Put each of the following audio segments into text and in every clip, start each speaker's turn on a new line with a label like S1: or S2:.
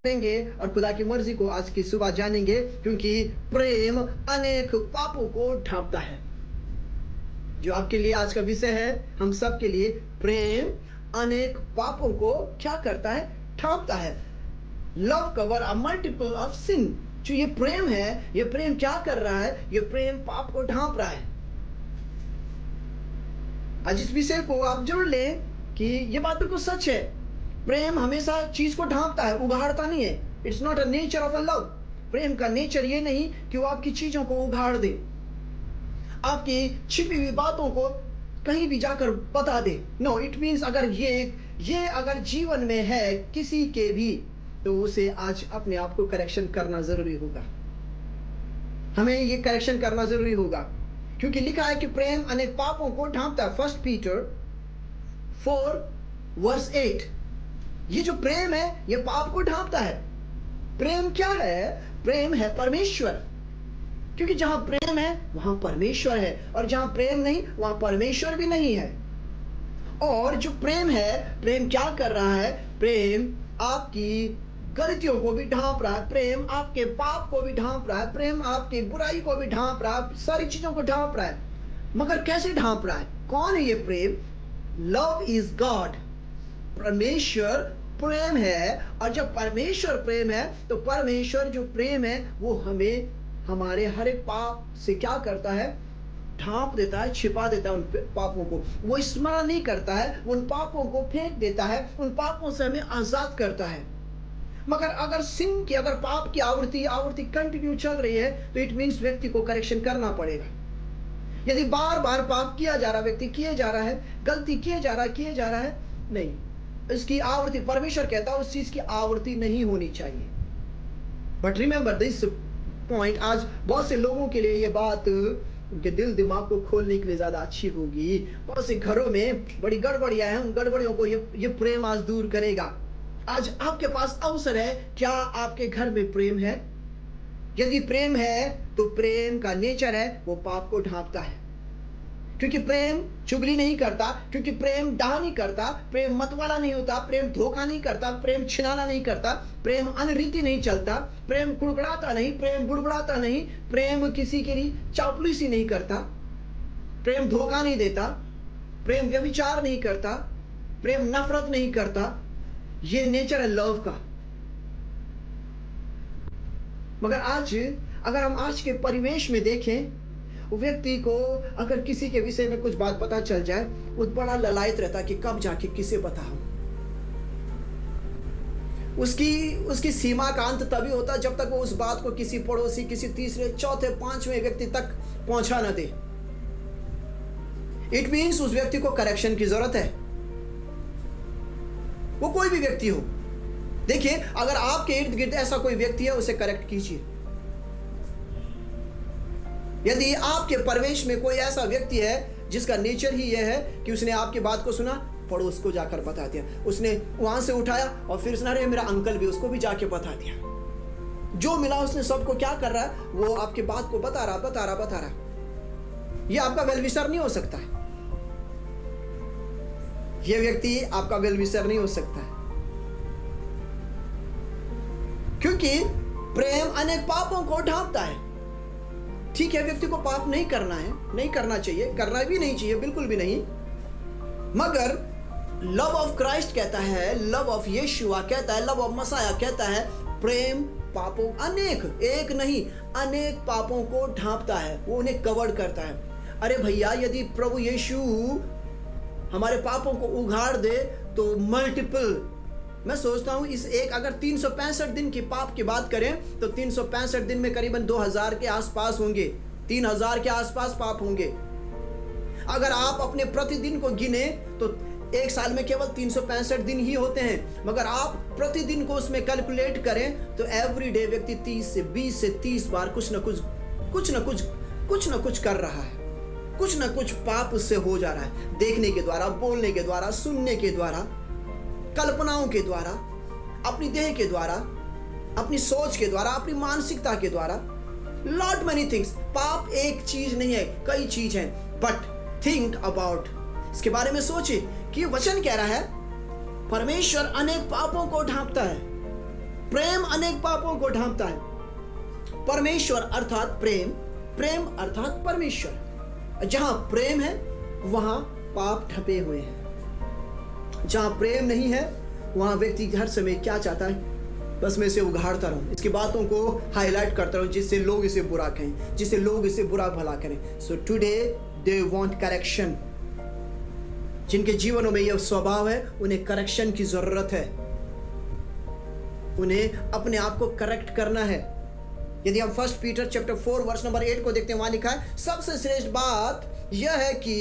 S1: करेंगे और खुदा की मर्जी को आज की सुबह जानेंगे, क्योंकि प्रेम अनेक पापों को ढांपता है। जो आपके लिए आज का विषय है, हम सब के लिए, प्रेम अनेक पापों को क्या करता है? ढांपता है। Love cover a multiple of sin. जो ये प्रेम है, ये प्रेम क्या कर रहा है? ये प्रेम पाप को ढांप रहा है। आज इस विषय को आप जोड़ लें कि ये बात बिल्कुल सच है। प्रेम हमेशा चीज को ढांपता है, उघाड़ता नहीं है। It's not a nature of a love. प्रेम का नेचर ये नहीं कि वो आपकी चीजों को उघाड़ दे, आपकी छिपी हुई बातों को कहीं भी जाकर बता दे। नो, इट मीन्स अगर ये अगर जीवन में है किसी के भी, तो उसे आज अपने आप को करेक्शन करना जरूरी होगा। हमें ये करेक्शन करना जरूरी होगा, क्योंकि लिखा है कि प्रेम अनेक पापों को ढांपता है। 1 पीटर 4:8। ये जो प्रेम है, ये पाप को ढांपता है। प्रेम क्या है? प्रेम है परमेश्वर। क्योंकि जहां प्रेम है वहां परमेश्वर है, और जहां प्रेम नहीं वहां परमेश्वर भी नहीं है। और जो प्रेम है, प्रेम क्या कर रहा है? प्रेम आपकी गलतियों को भी ढांप रहा है, प्रेम आपके पाप को भी ढांप रहा है, प्रेम आपकी बुराई को भी ढांप रहा है, सारी चीजों को ढांप रहा है। मगर कैसे ढांप रहा है? कौन है ये प्रेम? Love is God. परमेश्वर प्रेम है, और जब परमेश्वर प्रेम है, तो परमेश्वर जो प्रेम है वो हमें हमारे हर एक पाप से क्या करता है? ढांप देता है, छिपा देता है उन पापों को। वो स्मरण नहीं करता है, उन पापों को फेंक देता है, उन पापों से हमें आजाद करता है। मगर अगर सिन की, अगर पाप की आवृत्ति कंटिन्यू चल रही है, तो इट मीन्स व्यक्ति को करेक्शन करना पड़ेगा। यदि बार बार पाप किया जा रहा, व्यक्ति किए जा रहा है, गलती किए जा रहा है, नहीं, इसकी आवृत्ति, परमेश्वर कहता है उस चीज की आवृत्ति नहीं होनी चाहिए। बट रिमेंबर दिस पॉइंट, आज बहुत से लोगों के लिए ये बात उनके दिल दिमाग को खोलने के लिए ज्यादा अच्छी होगी। बहुत से घरों में बड़ी गड़बड़ियां हैं, उन गड़बड़ियों को ये प्रेम आज दूर करेगा। आज आपके पास अवसर है। क्या आपके घर में प्रेम है? यदि प्रेम है, तो प्रेम का नेचर है वो पाप को ढांपता है। क्योंकि प्रेम चुगली नहीं करता, क्योंकि प्रेम डाह नहीं करता, प्रेम मतवाला नहीं होता, प्रेम धोखा नहीं करता, प्रेम छिनाना नहीं करता, प्रेम अनरीति नहीं चलता, प्रेम कुड़कुड़ाता नहीं, प्रेम बुड़बुड़ाता नहीं, प्रेम किसी के लिए चापलूसी नहीं करता, प्रेम धोखा नहीं देता, प्रेम व्यभिचार नहीं करता, प्रेम नफरत नहीं करता। ये नेचर है लव का। मगर आज अगर हम आज के परिवेश में देखें, व्यक्ति को अगर किसी के विषय में कुछ बात पता चल जाए, वो बड़ा ललायत रहता कि कब जाके किसे बताऊं। उसकी सीमा का अंत तभी होता जब तक वो उस बात को किसी पड़ोसी, किसी तीसरे, चौथे, पांचवें व्यक्ति तक पहुंचा न दे। इट मीन्स उस व्यक्ति को करेक्शन की जरूरत है, वो कोई भी व्यक्ति हो। देखिए, अगर आपके इर्द गिर्द ऐसा कोई व्यक्ति है, उसे करेक्ट कीजिए। यदि आपके परिवेश में कोई ऐसा व्यक्ति है जिसका नेचर ही यह है कि उसने आपकी बात को सुना, पड़ोस को जाकर बता दिया, उसने वहां से उठाया और फिर उसने, अरे मेरा अंकल भी, उसको भी जाके बता दिया, जो मिला उसने सबको क्या कर रहा है? वो आपकी बात को बता रहा। ये आपका वेल विशर नहीं हो सकता है। ये व्यक्ति आपका वेल विशर नहीं हो सकता है, क्योंकि प्रेम अनेक पापों को ढांपता है। ठीक है, व्यक्ति को पाप नहीं करना है, नहीं करना चाहिए, करना भी नहीं चाहिए, बिल्कुल भी नहीं। मगर लव ऑफ क्राइस्ट कहता है, लव ऑफ यीशुआ कहता है, लव ऑफ मसाया कहता है, प्रेम पापों, अनेक, एक नहीं, अनेक पापों को ढांपता है, वो उन्हें कवर करता है। अरे भैया, यदि प्रभु यीशु हमारे पापों को उघाड़ दे तो मल्टीपल, मैं सोचता हूं इस एक, अगर 365 दिन की पाप की बात करें तो 365 दिन में करीबन 2000 के आसपास होंगे, 3000 के आसपास पाप होंगे। अगर आप अपने प्रतिदिन को गिने तो एक साल में केवल 365 दिन ही होते हैं, मगर आप प्रतिदिन को उसमें कैलकुलेट करें तो एवरी डे व्यक्ति 20 से 30 बार कुछ न कुछ कर रहा है, कुछ न कुछ पाप उससे हो जा रहा है। देखने के द्वारा, बोलने के द्वारा, सुनने के द्वारा, कल्पनाओं के द्वारा, अपनी देह के द्वारा, अपनी सोच के द्वारा, अपनी मानसिकता के द्वारा, लॉट मेनी थिंग्स। पाप एक चीज नहीं है, कई चीज हैं। बट थिंक अबाउट, इसके बारे में सोचिए कि वचन कह रहा है परमेश्वर अनेक पापों को ढांपता है। प्रेम अनेक पापों को ढांपता है। परमेश्वर अर्थात प्रेम, प्रेम अर्थात परमेश्वर। जहां प्रेम है वहां पाप ढपे हुए हैं। जहां प्रेम नहीं है वहां व्यक्ति हर समय क्या चाहता है, बस मैं इसे उघाड़ता रहूं, इसकी बातों को हाईलाइट करता रहूं, जिससे लोग इसे बुरा कहें, जिससे लोग इसे बुरा भला करें। So today they want correction. जिनके जीवनों में यह स्वभाव है उन्हें करेक्शन की जरूरत है, उन्हें अपने आप को करेक्ट करना है। यदि हम 1 पीटर चैप्टर 4 वर्स नंबर 8 को देखते हैं, वहां लिखा है, सबसे श्रेष्ठ बात यह है कि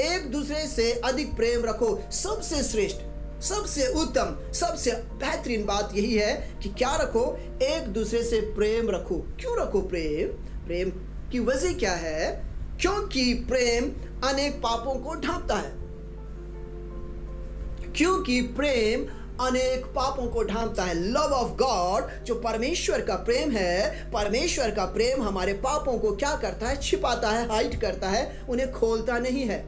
S1: एक दूसरे से अधिक प्रेम रखो। सबसे श्रेष्ठ, सबसे उत्तम, सबसे बेहतरीन बात यही है कि क्या रखो, एक दूसरे से प्रेम रखो। क्यों रखो प्रेम? प्रेम की वजह क्या है? क्योंकि प्रेम अनेक पापों को ढांपता है। क्योंकि प्रेम अनेक पापों को ढांपता है। लव ऑफ गॉड, जो परमेश्वर का प्रेम है, परमेश्वर का प्रेम हमारे पापों को क्या करता है? छिपाता है, हाइड करता है, उन्हें खोलता नहीं है।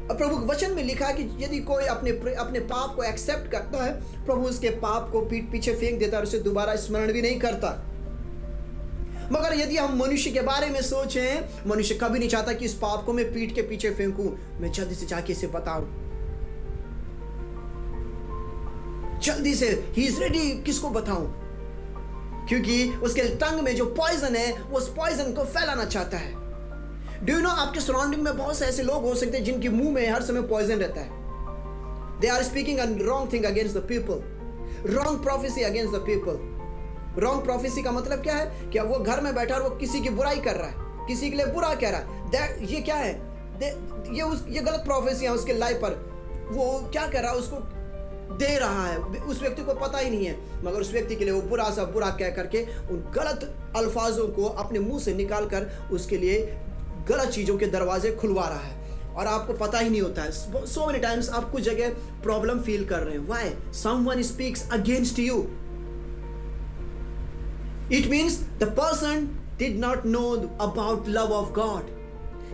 S1: प्रभु के वचन में लिखा है कि यदि कोई अपने पाप को एक्सेप्ट करता है, प्रभु उसके पाप को पीठ पीछे फेंक देता है और उसे दोबारा स्मरण भी नहीं करता। मगर यदि हम मनुष्य के बारे में सोचें, मनुष्य कभी नहीं चाहता कि इस पाप को मैं पीठ के पीछे फेंकूं, मैं जल्दी से जाके इसे बताऊं, जल्दी से ही इज रेडी, किसको बताऊं? क्योंकि उसके टंग में जो पॉइजन है वो उस पॉइजन को फैलाना चाहता है। डू यू नो, आपके सराउंडिंग में बहुत से ऐसे लोग हो सकते हैं जिनके मुंह में हर समय पॉइजन रहता है। They are speaking a wrong thing against the people, wrong prophecy against the people. Wrong prophecy का मतलब क्या है? कि वो घर में बैठा और वो किसी की बुराई कर रहा है, किसी के लिए बुरा कह रहा है। ये क्या है? ये गलत प्रोफेसी है उसके लाइफ पर। वो क्या कर रहा है? उसको दे रहा है, उस व्यक्ति को पता ही नहीं है, मगर उस व्यक्ति के लिए वो बुरा सा बुरा कह करके उन गलत अल्फाजों को अपने मुंह से निकाल कर उसके लिए गलत चीजों के दरवाजे खुलवा रहा है और आपको पता ही नहीं होता है। सो मेनी टाइम्स आप कुछ जगह प्रॉब्लम फील कर रहे हैं। Why? Someone speaks against you. It means the person did not know about love of God.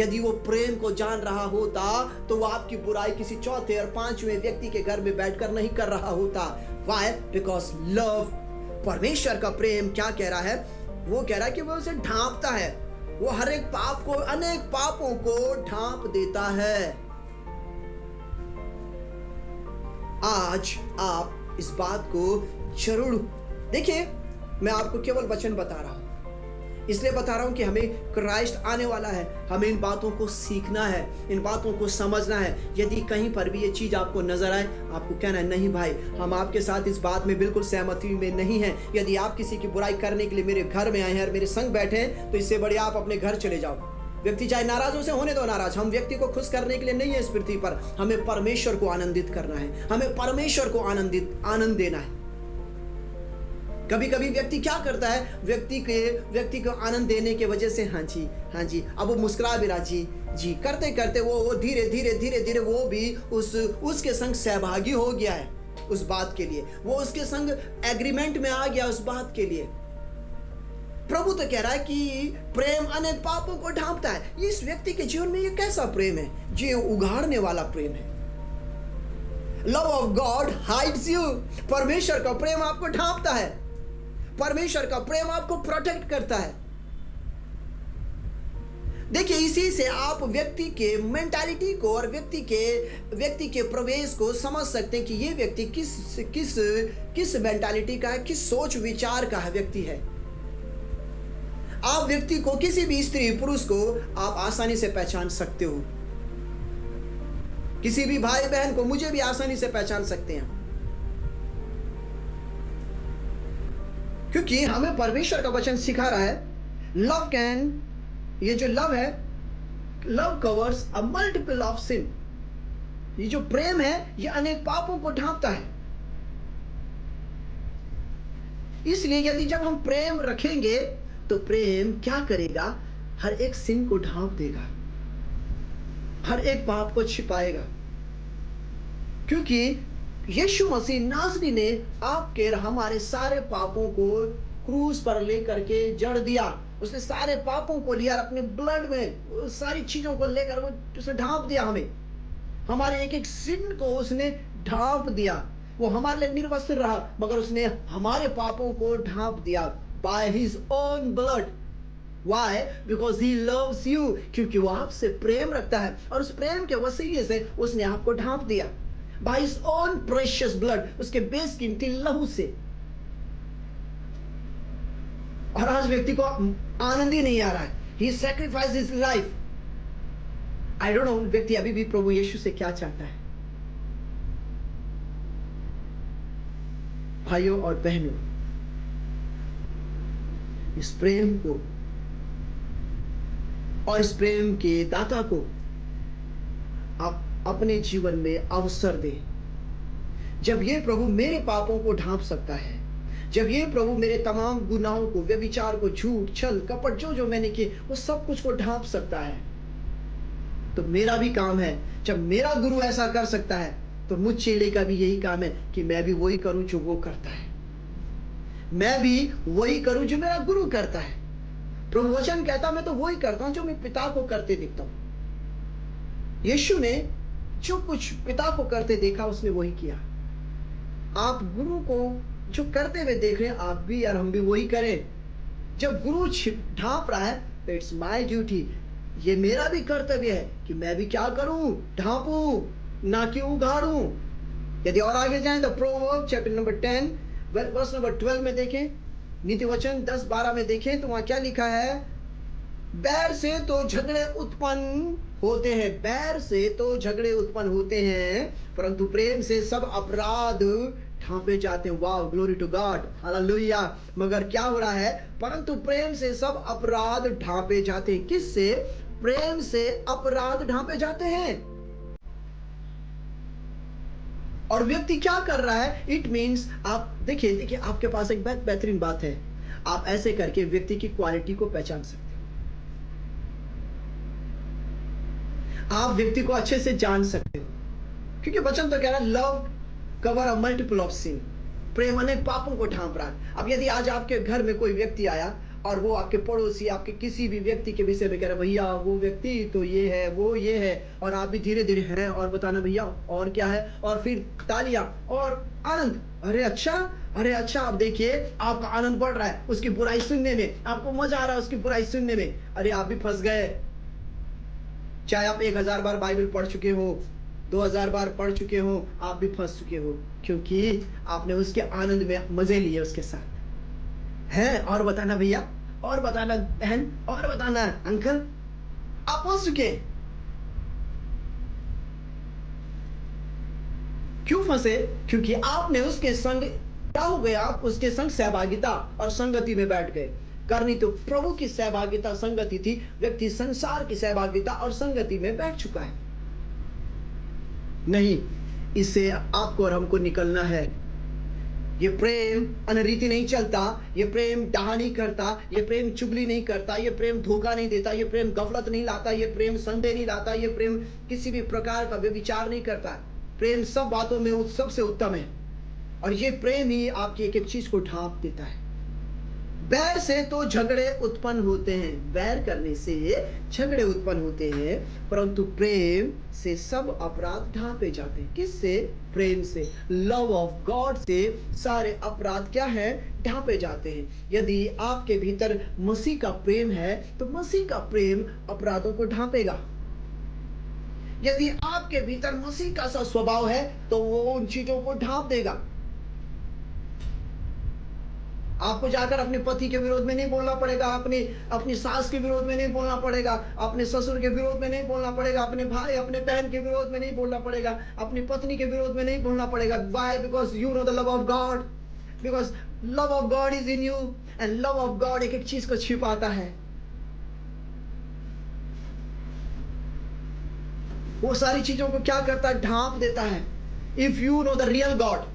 S1: यदि वो प्रेम को जान रहा होता तो वो आपकी बुराई किसी चौथे और पांचवें व्यक्ति के घर में बैठकर नहीं कर रहा होता। Why? Because love, परमेश्वर का प्रेम क्या कह रहा है? वो कह रहा है कि वो उसे ढांपता है, वो हर एक पाप को, अनेक पापों को ढांप देता है। आज आप इस बात को जरूर देखिए। मैं आपको केवल वचन बता रहा हूं, इसलिए बता रहा हूं कि हमें क्राइस्ट आने वाला है, हमें इन बातों को सीखना है, इन बातों को समझना है। यदि कहीं पर भी ये चीज आपको नजर आए, आपको कहना है, नहीं भाई, हम आपके साथ इस बात में बिल्कुल सहमति में नहीं है। यदि आप किसी की बुराई करने के लिए मेरे घर में आए हैं और मेरे संग बैठे हैं, तो इससे बढ़िया आप अपने घर चले जाओ। व्यक्ति चाहे नाराज हो से होने दो नाराज, हम व्यक्ति को खुश करने के लिए नहीं है इस पृथ्वी पर। हमें परमेश्वर को आनंदित करना है, हमें परमेश्वर को आनंद देना है। कभी कभी व्यक्ति क्या करता है, व्यक्ति को आनंद देने के वजह से हाँ जी, अब वो मुस्कुरा भी रहा जी करते करते वो धीरे वो भी उसके संग सहभागी हो गया है उस बात के लिए, वो उसके संग एग्रीमेंट में आ गया उस बात के लिए। प्रभु तो कह रहा है कि प्रेम अनेक पापों को ढांपता है। इस व्यक्ति के जीवन में ये कैसा प्रेम है? जो उघाड़ने वाला प्रेम है। Love of God hides you. परमेश्वर का प्रेम आपको ढांपता है, परमेश्वर का प्रेम आपको प्रोटेक्ट करता है। देखिए, इसी से आप व्यक्ति के मेंटालिटी को और व्यक्ति के प्रवेश को समझ सकते हैं कि ये व्यक्ति किस मेंटालिटी का है, किस सोच विचार का व्यक्ति है। आप व्यक्ति को, किसी भी स्त्री पुरुष को आप आसानी से पहचान सकते हो। किसी भी भाई बहन को, मुझे भी आसानी से पहचान सकते हैं, क्योंकि हमें परमेश्वर का वचन सिखा रहा है ये जो लव है, love covers a multiple of sin. ये जो प्रेम है ये अनेक पापों को ढांपता है। इसलिए यदि जब हम प्रेम रखेंगे तो प्रेम क्या करेगा? हर एक सिन को ढांप देगा, हर एक पाप को छिपाएगा। क्योंकि यीशु मसीह नासरी ने आपके हमारे सारे पापों को क्रूस पर लेकर के जड़ दिया। उसने सारे पापों को लिया, अपने ब्लड में सारी चीजों को लेकर उसने ढांप दिया। हमें हमारे एक एक सिन को उसने ढांप दिया। वो हमारे लिए निर्वस्त्र रहा, मगर उसने हमारे पापों को ढांप दिया by his own blood. Why? Because he loves you. क्योंकि वो आपसे प्रेम रखता है और उस प्रेम के वसीले से उसने आपको ढांप दिया by his own precious blood, उसके बेशकीमती लहू से। और आज व्यक्ति को आनंद ही नहीं आ रहा है। He sacrificed his life. I don't know व्यक्ति अभी भी प्रभु यीशु से क्या चाहता है। भाइयों और बहनों, इस प्रेम को और इस प्रेम के दाता को आप अपने जीवन में अवसर दें। जब ये प्रभु मेरे पापों को ढांप सकता है, जब ये प्रभु मेरे तमाम गुनाहों को, व्यभिचार को, झूठ, छल, कपट, जो मैंने किए वो सब कुछ को ढांप सकता है, तो मेरा भी काम है। जब मेरा गुरु ऐसा कर सकता है तो मुझ चेले का भी यही काम है कि मैं भी वही करूं जो वो करता है, मैं भी वही करूं जो मेरा गुरु करता है। प्रभु वचन कहता मैं तो वही करता हूं जो मैं पिता को करते देखता हूं। यीशु ने जो कुछ पिता को करते देखा उसने वही किया। आप गुरु को जो करते हुए देख रहे हैं, आप भी और हम भी वही करें। जब गुरु ढांप रहा है तो इट्स माय ड्यूटी, ये मेरा भी कर्तव्य है कि मैं भी क्या करूं, ढांपूं, ना कि उघाड़ूं। यदि और आगे जाएं तो proverb chapter number 10 verse number 12 में देखें, नीति वचन 10-12 में देखें तो वहां क्या लिखा है, बैर से तो झगड़े उत्पन्न होते हैं, बैर से तो झगड़े उत्पन्न होते हैं, परंतु प्रेम से सब अपराध ढांपे जाते हैं। वाह, ग्लोरी टू गॉड, हालेलुया। मगर क्या हो रहा है, परंतु प्रेम से सब अपराध ढांपे जाते हैं। किससे? प्रेम से अपराध ढांपे जाते हैं। और व्यक्ति क्या कर रहा है, इट मीन्स आप देखिए आपके पास एक बेहतरीन बात है, आप ऐसे करके व्यक्ति की क्वालिटी को पहचान सकते हो, आप व्यक्ति को अच्छे से जान सकते हो, क्योंकि वचन तो कह रहा है love cover a multiple of sin, प्रेम अनेक पापों को ढांप रहा है। अब यदि आज आपके घर में कोई व्यक्ति आया और वो आपके पड़ोसी, आपके किसी भी व्यक्ति के विषय में कह रहा है भैया वो व्यक्ति तो ये है, वो ये है, और आप भी धीरे धीरे हैं और बताना भैया और क्या है, और फिर तालियां और आनंद, अरे अच्छा आप देखिए आपका आनंद बढ़ रहा है उसकी बुराई सुनने में, आपको मजा आ रहा है उसकी बुराई सुनने में। अरे आप भी फंस गए। चाहे आप 1000 बार बाइबल पढ़ चुके हो, 2000 बार पढ़ चुके हो, आप भी फंस चुके हो, क्योंकि आपने उसके आनंद में मजे लिए उसके साथ। है और बताना भैया, और बताना बहन, और बताना अंकल, आप फंस चुके। क्यों फंसे? क्योंकि आपने उसके संग, क्या हो गया, आप उसके संग सहभागिता और संगति में बैठ गए। करनी तो प्रभु की सहभागिता संगति थी, व्यक्ति संसार की सहभागिता और संगति में बैठ चुका है। नहीं, इससे आपको और हमको निकलना है। ये प्रेम अनरीति नहीं चलता, ये प्रेम डाह नहीं करता, ये प्रेम चुगली नहीं करता, ये प्रेम धोखा नहीं देता, ये प्रेम गफलत नहीं लाता, ये प्रेम संदेह नहीं लाता, ये प्रेम किसी भी प्रकार का व्यभिचार नहीं करता। प्रेम सब बातों में सबसे उत्तम है, और ये प्रेम ही आपकी एक एक चीज को ढांप देता है। बैर से तो झगड़े उत्पन्न होते हैं, बैर करने से झगड़े उत्पन्न होते हैं, परंतु प्रेम से सब अपराध ढांपे जाते हैं। किससे? प्रेम से, लव ऑफ गॉड से सारे अपराध क्या है, ढांपे जाते हैं। यदि आपके भीतर मसीह का प्रेम है तो मसीह का प्रेम अपराधों को ढांपेगा। यदि आपके भीतर मसीह का सा स्वभाव है तो वो उन चीजों को ढांप देगा। आपको जाकर अपने पति के विरोध में नहीं बोलना पड़ेगा, अपनी सास के विरोध में नहीं बोलना पड़ेगा, अपने ससुर के विरोध में नहीं बोलना पड़ेगा, अपने भाई अपने बहन के विरोध में नहीं बोलना पड़ेगा, अपनी पत्नी के विरोध में नहीं बोलना पड़ेगा। Why? Because you know the love of God. Because love of God is in you, and love of God एक एक चीज को छिपाता है। वो सारी चीजों को क्या करता है, ढांप देता है। If you know the real God,